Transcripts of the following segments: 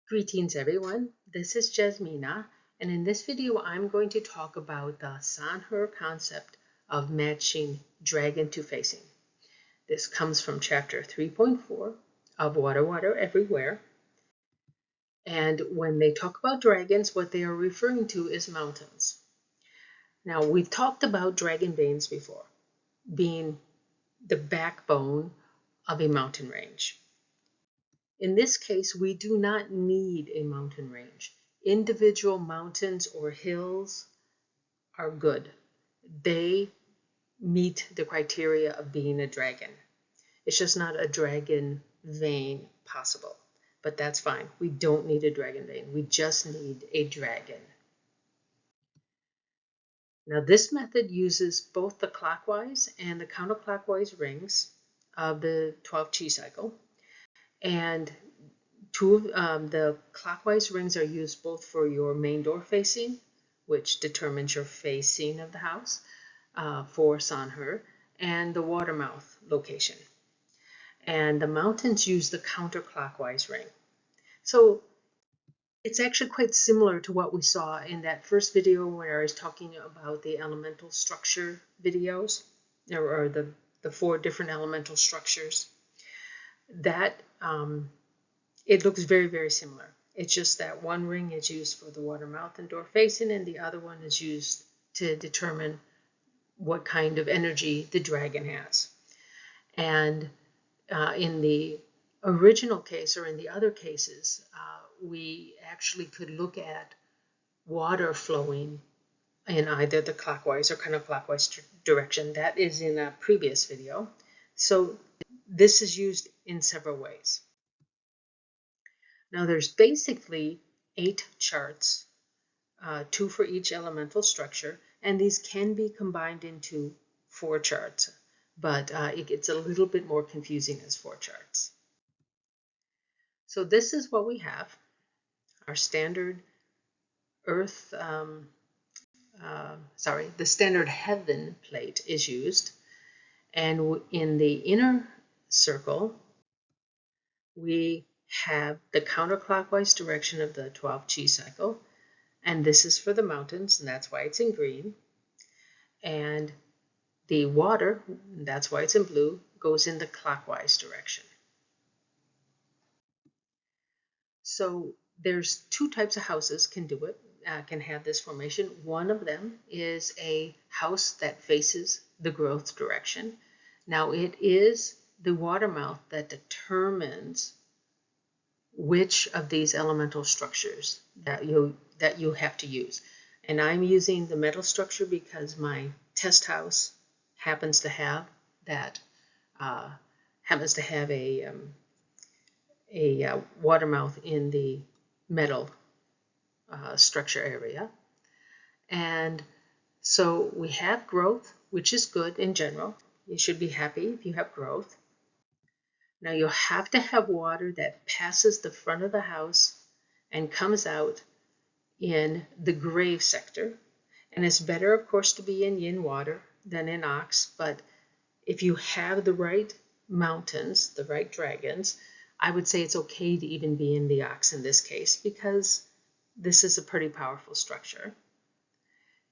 Greetings everyone, this is Jasmina, and in this video I'm going to talk about the Sanhur concept of matching dragon to facing. This comes from chapter 3.4 of Water Water Everywhere. And when they talk about dragons, what they are referring to is mountains. Now we've talked about dragon veins before, being the backbone of a mountain range. In this case, we do not need a mountain range. Individual mountains or hills are good. They meet the criteria of being a dragon. It's just not a dragon vein possible, but that's fine. We don't need a dragon vein. We just need a dragon. Now, this method uses both the clockwise and the counterclockwise rings of the 12 chi cycle, and the clockwise rings are used both for your main door facing, which determines your facing of the house for Sanhur, and the water mouth location. And the mountains use the counterclockwise ring. So it's actually quite similar to what we saw in that first video where I was talking about the elemental structure videos, or the 4 different elemental structures. That it looks very, very similar. It's just that one ring is used for the water mouth and door facing, and the other one is used to determine what kind of energy the dragon has. And in the original case, or in the other cases, we actually could look at water flowing in either the clockwise or counterclockwise direction. That is in a previous video. So this is used in several ways. Now there's basically 8 charts, 2 for each elemental structure, and these can be combined into 4 charts, but it gets a little bit more confusing as 4 charts. So this is what we have. Our standard earth, the standard heaven plate is used, and in the inner circle we have the counterclockwise direction of the 12 chi cycle, and this is for the mountains, and that's why it's in green. And the water, and that's why it's in blue, goes in the clockwise direction. So there's 2 types of houses can do it, can have this formation. One of them is a house that faces the growth direction. Now it is the water mouth that determines which of these elemental structures that you have to use. And I'm using the metal structure because my test house happens to have that, a water mouth in the metal structure area. And so we have growth, which is good in general. You should be happy if you have growth. Now you have to have water that passes the front of the house and comes out in the grave sector. And it's better, of course, to be in yin water than in ox, but if you have the right mountains, the right dragons, I would say it's okay to even be in the ox in this case, because this is a pretty powerful structure.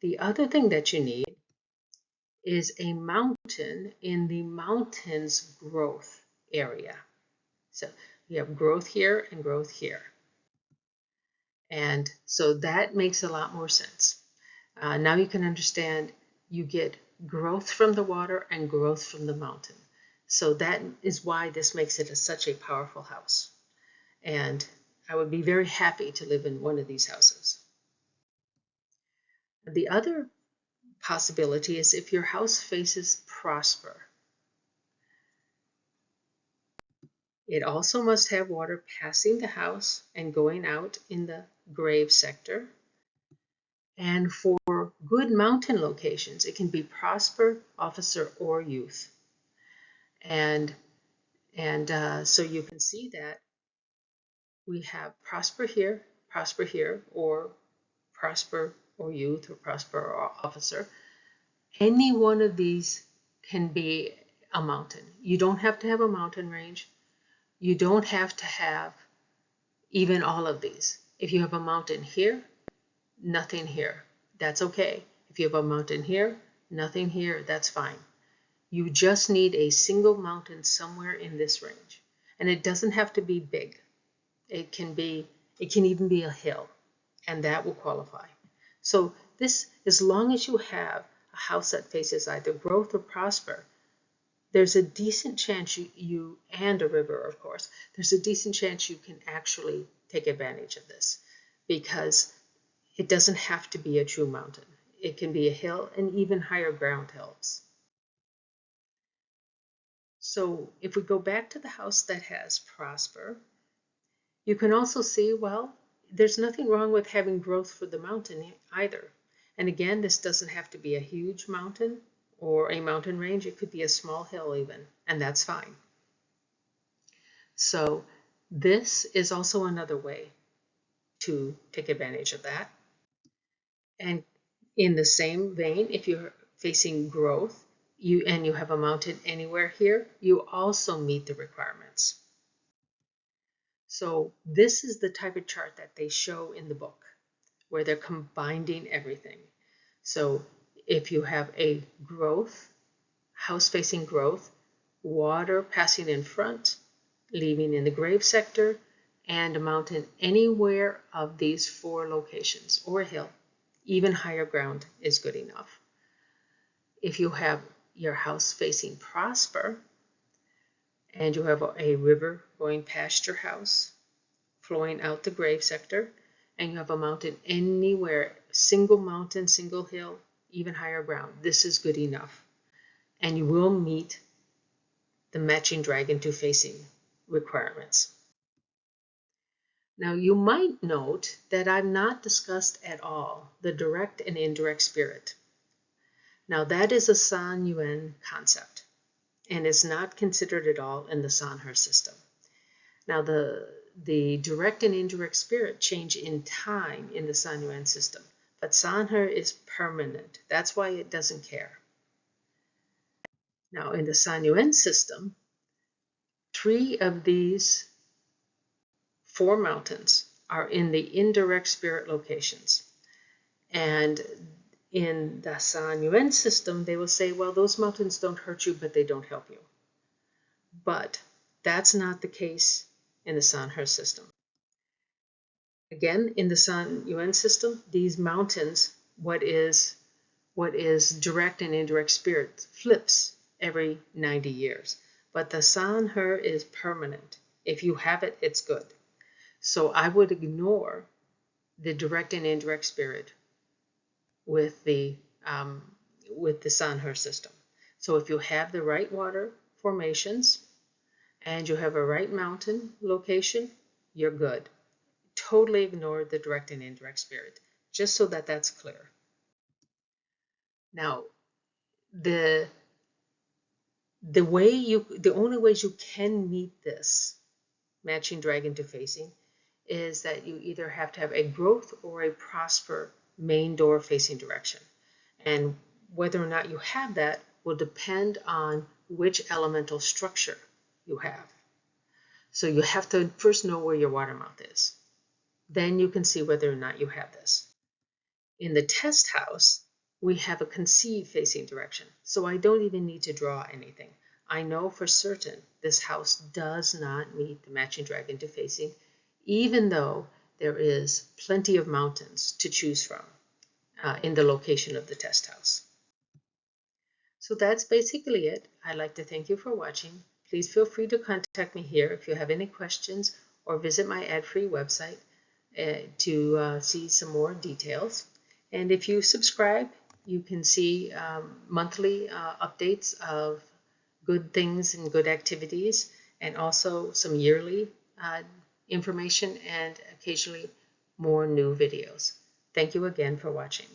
The other thing that you need is a mountain in the mountain's growth area. So you have growth here and growth here. And so that makes a lot more sense. Now you can understand you get growth from the water and growth from the mountain. So that is why this makes it such a powerful house. And I would be very happy to live in one of these houses. The other possibility is if your house faces prosper. It also must have water passing the house and going out in the grave sector. And for good mountain locations, it can be prosper, officer, or youth. And so you can see that we have prosper here, or prosper or youth, or prosper or officer. Any one of these can be a mountain. You don't have to have a mountain range. You don't have to have even all of these. If you have a mountain here, nothing here, that's okay. If you have a mountain here, nothing here, that's fine. You just need a single mountain somewhere in this range. And it doesn't have to be big. It can even be a hill, and that will qualify. So this, as long as you have a house that faces either growth or prosper, there's a decent chance you and a river, of course, there's a decent chance you can actually take advantage of this, because it doesn't have to be a true mountain. It can be a hill, and even higher ground helps. So if we go back to the house that has prosper, you can also see, well, there's nothing wrong with having growth for the mountain either. And again, this doesn't have to be a huge mountain or a mountain range. It could be a small hill even, and that's fine. So this is also another way to take advantage of that. And in the same vein, if you're facing growth, you have a mountain anywhere here, you also meet the requirements. So this is the type of chart that they show in the book, where they're combining everything. So if you have a growth, house facing growth, water passing in front, leaving in the grave sector, and a mountain anywhere of these 4 locations, or a hill, even higher ground is good enough. If you have your house facing prosper, and you have a river going past your house, flowing out the grave sector, and you have a mountain anywhere, single mountain, single hill, even higher ground, this is good enough. And you will meet the matching dragon to facing requirements. Now you might note that I've not discussed at all the direct and indirect spirit. Now that is a San Yuan concept, and is not considered at all in the Sanhe system. Now the direct and indirect spirit change in time in the San Yuan system, but Sanhe is permanent. That's why it doesn't care. Now in the San Yuan system, 3 of these 4 mountains are in the indirect spirit locations. And in the San Yuan system, they will say, well, those mountains don't hurt you, but they don't help you. But that's not the case in the Sanhe system. Again, in the San Yuan system, these mountains, what is direct and indirect spirit flips every 90 years. But the Sanhe is permanent. If you have it, it's good. So I would ignore the direct and indirect spirit with the Sanhe system. So if you have the right water formations and you have a right mountain location, you're good. Totally ignore the direct and indirect spirit, just so that that's clear. Now, the only ways you can meet this matching dragon to facing is that you either have to have a growth or a prosper main door facing direction. And whether or not you have that will depend on which elemental structure you have. So you have to first know where your water mouth is. Then you can see whether or not you have this. In the test house, we have a conceive facing direction. So I don't even need to draw anything. I know for certain this house does not meet the matching dragon to facing, even though there is plenty of mountains to choose from in the location of the test house. So that's basically it. I'd like to thank you for watching. Please feel free to contact me here if you have any questions, or visit my ad-free website to see some more details. And if you subscribe, you can see monthly updates of good things and good activities, and also some yearly information, and occasionally more new videos. Thank you again for watching.